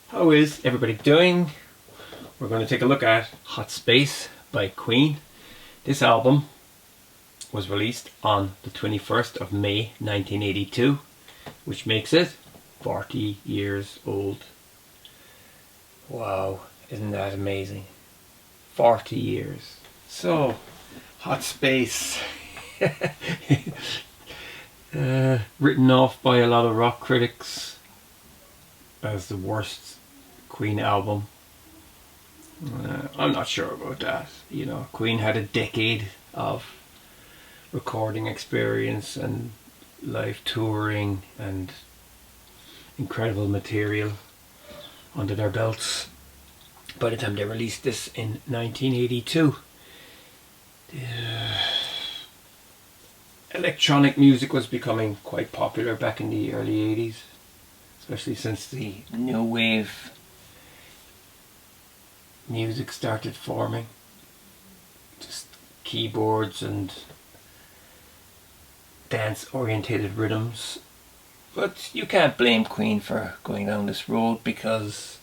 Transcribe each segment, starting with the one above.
How is everybody doing? We're going to take a look at Hot Space by Queen. This album was released on the 21st of May 1982, which makes it 40 years old. Wow, isn't that amazing? 40 years. So, Hot Space. Written off by a lot of rock critics as the worst Queen album. I'm not sure about that. You know, Queen had a decade of recording experience and live touring and incredible material under their belts by the time they released this in 1982. Electronic music was becoming quite popular back in the early 80s, especially since the new wave music started forming. Just keyboards and dance orientated rhythms. But you can't blame Queen for going down this road, because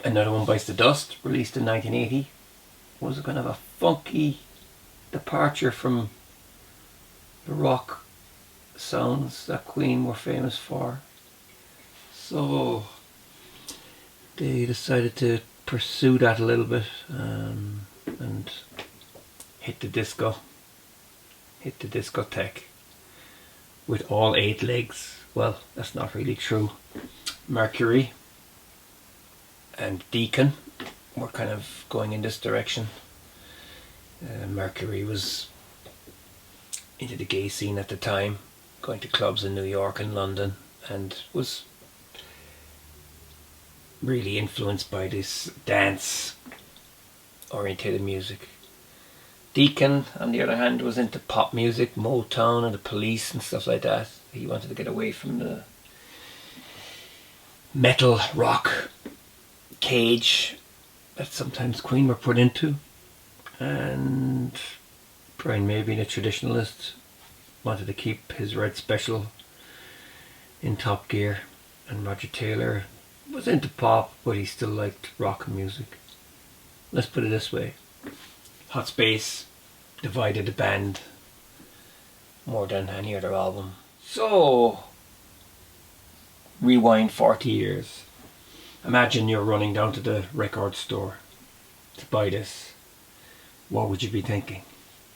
Another One Bites the Dust, released in 1980, was kind of a funky departure from the rock sounds that Queen were famous for. So they decided to pursue that a little bit and hit the discotheque with all 8 legs. Well, that's not really true. Mercury and Deacon were kind of going in this direction. Mercury was into the gay scene at the time, going to clubs in New York and London, and was really influenced by this dance orientated music. Deacon, on the other hand, was into pop music, Motown and the Police and stuff like that. He wanted to get away from the metal rock cage that sometimes Queen were put into. And Brian May, being a traditionalist, wanted to keep his Red Special in top gear, and Roger Taylor was into pop, but he still liked rock music. Let's put it this way: Hot Space divided the band more than any other album. So, rewind 40 years. Imagine you're running down to the record store to buy this. What would you be thinking?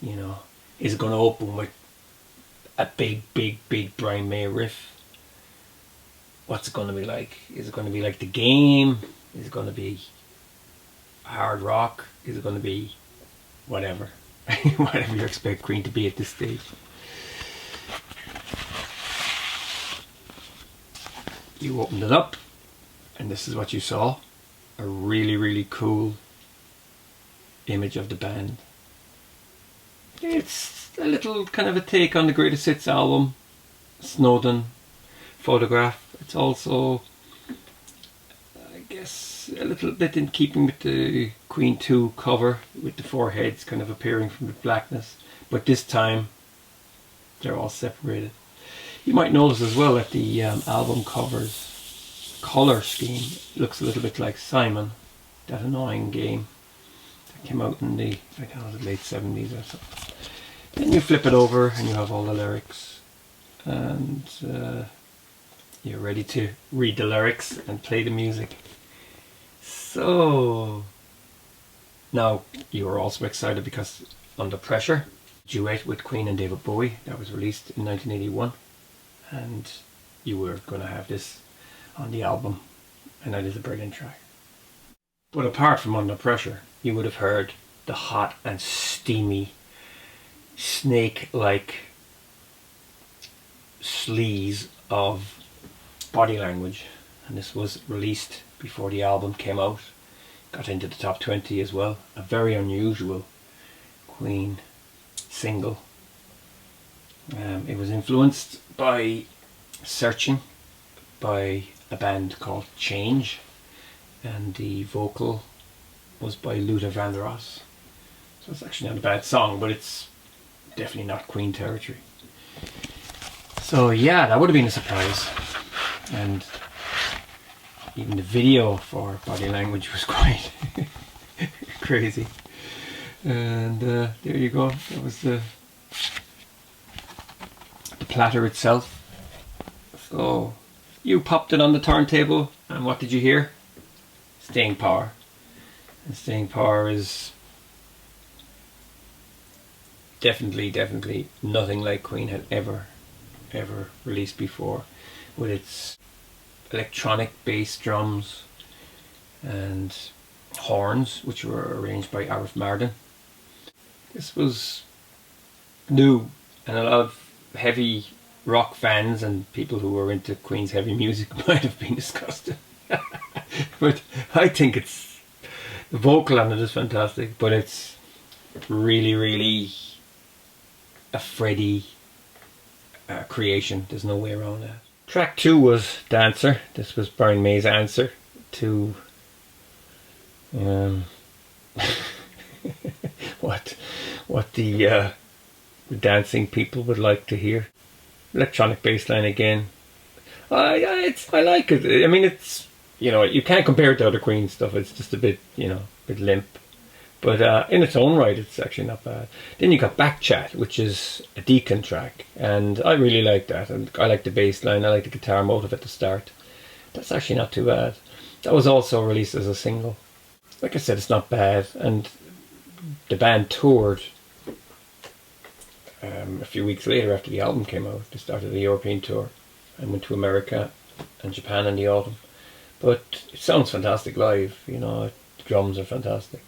You know, is it going to open with a big Brian May riff? What's it going to be like? Is it going to be like The Game? Is it going to be hard rock? Is it going to be whatever? Whatever you expect Queen to be at this stage. You opened it up, and this is what you saw. A really cool image of the band. It's a little kind of a take on the Greatest Hits album, Snowden photograph. It's also, I guess, a little bit in keeping with the Queen 2 cover, with the 4 heads kind of appearing from the blackness, but this time they're all separated. You might notice as well that the album cover's colour scheme looks a little bit like Simon, that annoying game that came out in the, I don't know, the late 70s or something. Then you flip it over and you have all the lyrics, and you're ready to read the lyrics and play the music. So now you are also excited because Under Pressure, duet with Queen and David Bowie, that was released in 1981, and you were going to have this on the album, and that is a brilliant track. But apart from Under Pressure, you would have heard the hot and steamy, snake-like sleaze of Body Language, and this was released before the album came out. Got into the top 20 as well. A very unusual Queen single. It was influenced by Searching by a band called Change, and the vocal was by Luther Vandross. So it's actually not a bad song, but it's definitely not Queen territory. So yeah, that would have been a surprise. And even the video for Body Language was quite crazy. And there you go. That was the platter itself. So you popped it on the turntable, and what did you hear? Staying power. And staying power is definitely nothing like Queen had ever released before, with its electronic bass drums and horns, which were arranged by Arif Mardin. This was new, and a lot of heavy rock fans and people who were into Queen's heavy music might have been disgusted. But I think the vocal on it is fantastic, but it's really a Freddie creation. There's no way around that. Track 2 was Dancer. This was Brian May's answer to what the dancing people would like to hear. Electronic bass line again. I like it. I mean, it's, you know, you can't compare it to other Queen stuff. It's just a bit, you know, a bit limp. But in its own right, it's actually not bad. Then you got Back Chat, which is a Deacon track, and I really like that. And I like the bass line. I like the guitar motive at the start. That's actually not too bad. That was also released as a single. Like I said, it's not bad. And the band toured a few weeks later after the album came out. They started a European tour and went to America and Japan in the autumn. But it sounds fantastic live. You know, the drums are fantastic.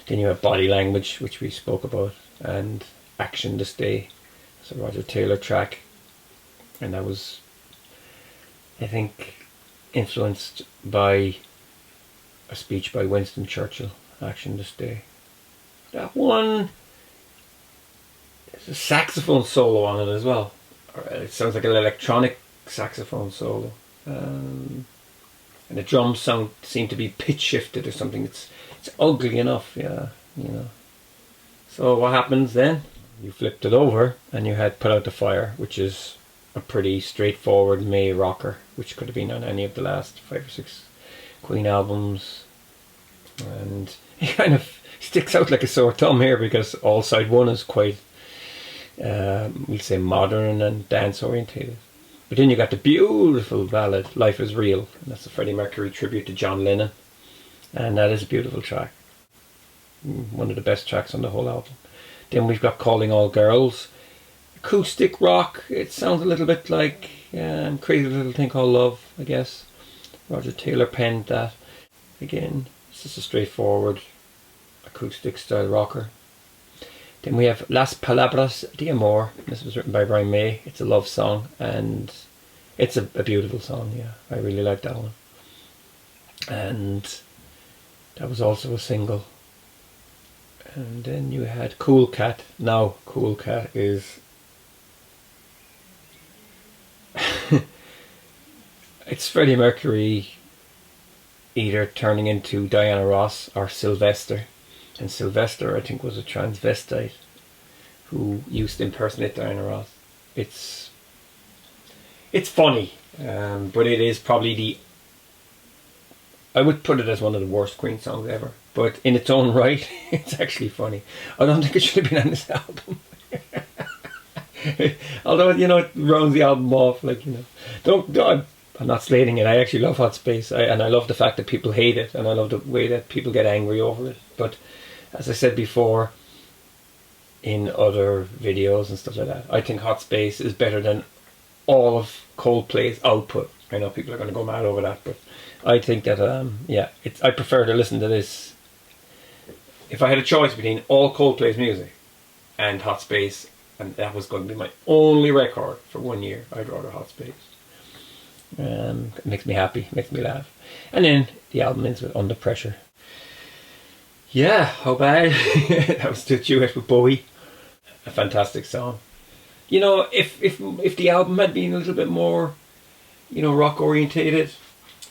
Then you have Body Language, which we spoke about, and Action This Day. It's a Roger Taylor track, and that was, I think, influenced by a speech by Winston Churchill, Action This Day. That one, there's a saxophone solo on it as well. It sounds like an electronic saxophone solo. And the drums seem to be pitch shifted or something. It's ugly enough, yeah, you know. So what happens then? You flipped it over and you had Put Out the Fire, which is a pretty straightforward May rocker, which could have been on any of the last 5 or 6 Queen albums. And it kind of sticks out like a sore thumb here because all side 1 is quite, we'll say, modern and dance orientated. But then you got the beautiful ballad, Life Is Real, and that's a Freddie Mercury tribute to John Lennon. And that is a beautiful track. One of the best tracks on the whole album. Then we've got Calling All Girls. Acoustic rock. It sounds a little bit like Crazy Little Thing Called Love, I guess. Roger Taylor penned that. Again, it's just a straightforward acoustic style rocker. Then we have Las Palabras de Amor. This was written by Brian May. It's a love song, and it's a beautiful song, yeah. I really like that one. And that was also a single. And then you had Cool Cat. Now, Cool Cat is... it's Freddie Mercury either turning into Diana Ross or Sylvester. And Sylvester, I think, was a transvestite who used to impersonate Diana Ross. It's funny, but it is probably I would put it as one of the worst Queen songs ever. But in its own right, it's actually funny. I don't think it should have been on this album. Although, you know, it rounds the album off, like, you know. I'm not slating it. I actually love Hot Space. And I love the fact that people hate it. And I love the way that people get angry over it. But as I said before, in other videos and stuff like that, I think Hot Space is better than all of Coldplay's output. I know people are going to go mad over that, but I think that, yeah, I prefer to listen to this. If I had a choice between all Coldplay's music and Hot Space, and that was going to be my only record for 1 year, I'd rather Hot Space. It makes me happy, makes me laugh. And then the album ends with Under Pressure. Yeah, how bad? That was the duet with Bowie. A fantastic song. You know, if the album had been a little bit more, you know, rock orientated,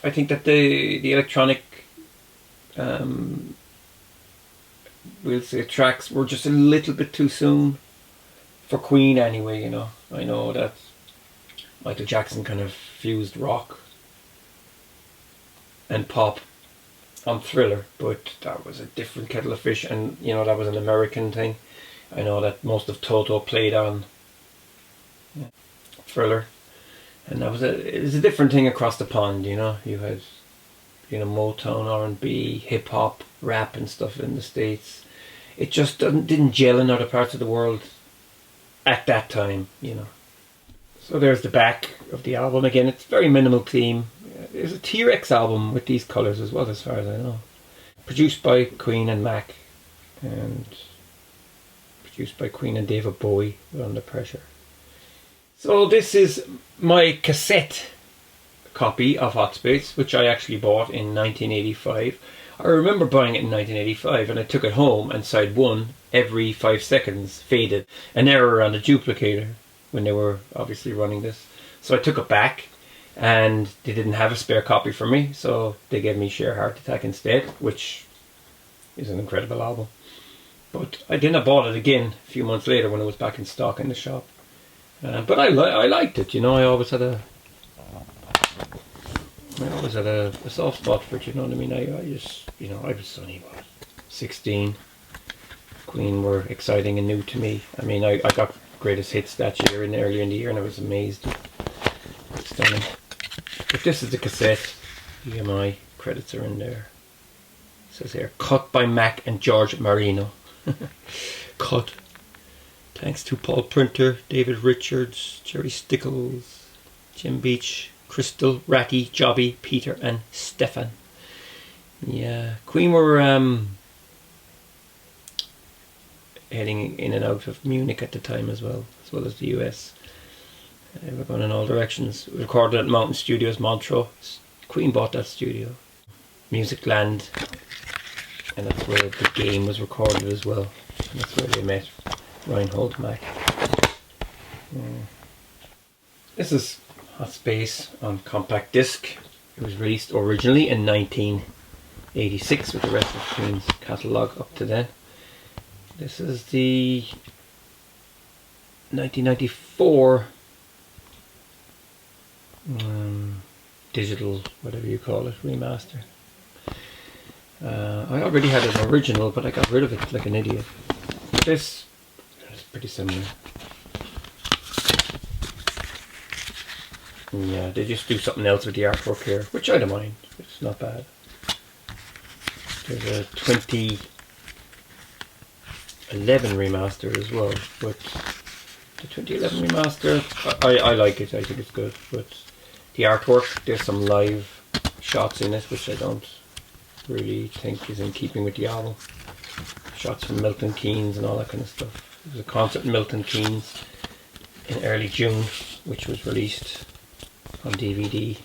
I think that the electronic, we'll say, tracks were just a little bit too soon for Queen anyway, you know. I know that Michael Jackson kind of fused rock and pop on Thriller, but that was a different kettle of fish, and you know, that was an American thing. I know that most of Toto played on Thriller, and it was a different thing across the pond. You know, you had, you know, Motown, R&B, hip hop, rap and stuff in the States. It just didn't gel in other parts of the world at that time, you know. So there's the back of the album. Again, it's very minimal theme. There's a T-Rex album with these colours as well, as far as I know. Produced by Queen and Mac, and produced by Queen and David Bowie with Under Pressure. So this is my cassette copy of Hot Space, which I actually bought in 1985. I remember buying it in 1985, and I took it home, and side 1 every 5 seconds faded. An error on the duplicator when they were obviously running this. So I took it back, and they didn't have a spare copy for me, so they gave me Sheer Heart Attack instead, which is an incredible album. But I bought it again a few months later when it was back in stock in the shop. But I liked it, you know. I always had a soft spot for it, you know what I mean. I just, you know, I was only what, 16. Queen were exciting and new to me. I mean, I got greatest hits that year and earlier in the year, and I was amazed. It's stunning. But this is the cassette. EMI credits are in there. It says here, cut by Mac and George Marino. Cut. Thanks to Paul Printer, David Richards, Jerry Stickles, Jim Beach, Crystal, Ratty, Jobby, Peter and Stefan. Yeah, Queen were heading in and out of Munich at the time as well as the US. They were going in all directions. Recorded at Mountain Studios, Montreux. Queen bought that studio. Musicland, and that's where the game was recorded as well. And that's where they met Reinhold Mack. This is Hot Space on compact disc. It was released originally in 1986 with the rest of Queen's catalogue up to then. This is the 1994 digital, whatever you call it, remaster. I already had an original, but I got rid of it like an idiot. This is pretty similar. Yeah, they just do something else with the artwork here, which I don't mind. It's not bad. There's a 2011 remaster as well, but the 2011 remaster, I like it. I think it's good, but the artwork, there's some live shots in it which I don't really think is in keeping with the album. Shots from Milton Keynes and all that kind of stuff. There was a concert in Milton Keynes in early June, which was released on DVD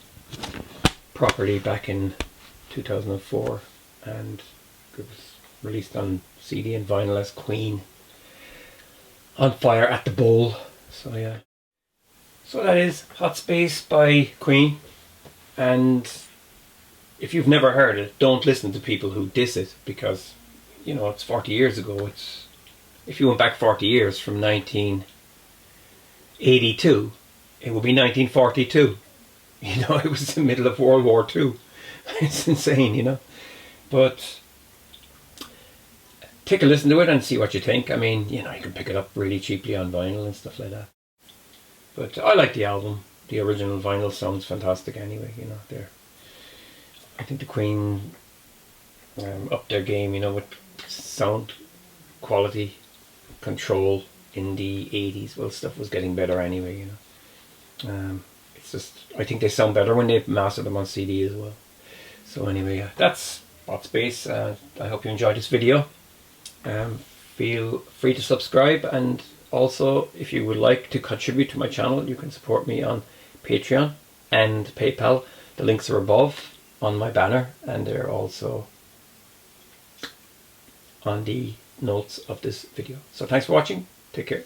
properly back in 2004, and it was released on CD and vinyl as Queen on Fire at the Bowl. So yeah, so that is Hot Space by Queen, and if you've never heard it, don't listen to people who diss it, because you know, it's 40 years ago. It's, if you went back 40 years from 1982, it would be 1942. You know, it was the middle of World War II. It's insane, you know. But take a listen to it and see what you think. I mean, you know, you can pick it up really cheaply on vinyl and stuff like that. But I like the album. The original vinyl sounds fantastic anyway, you know. I think the Queen upped their game, you know, with sound quality control in the 80s. Well, stuff was getting better anyway, you know. It's just, I think they sound better when they master them on CD as well. So anyway, that's Hot Space. I hope you enjoyed this video. Feel free to subscribe, and also if you would like to contribute to my channel, you can support me on Patreon and PayPal. The links are above on my banner, and they're also on the notes of this video. So thanks for watching. Take care.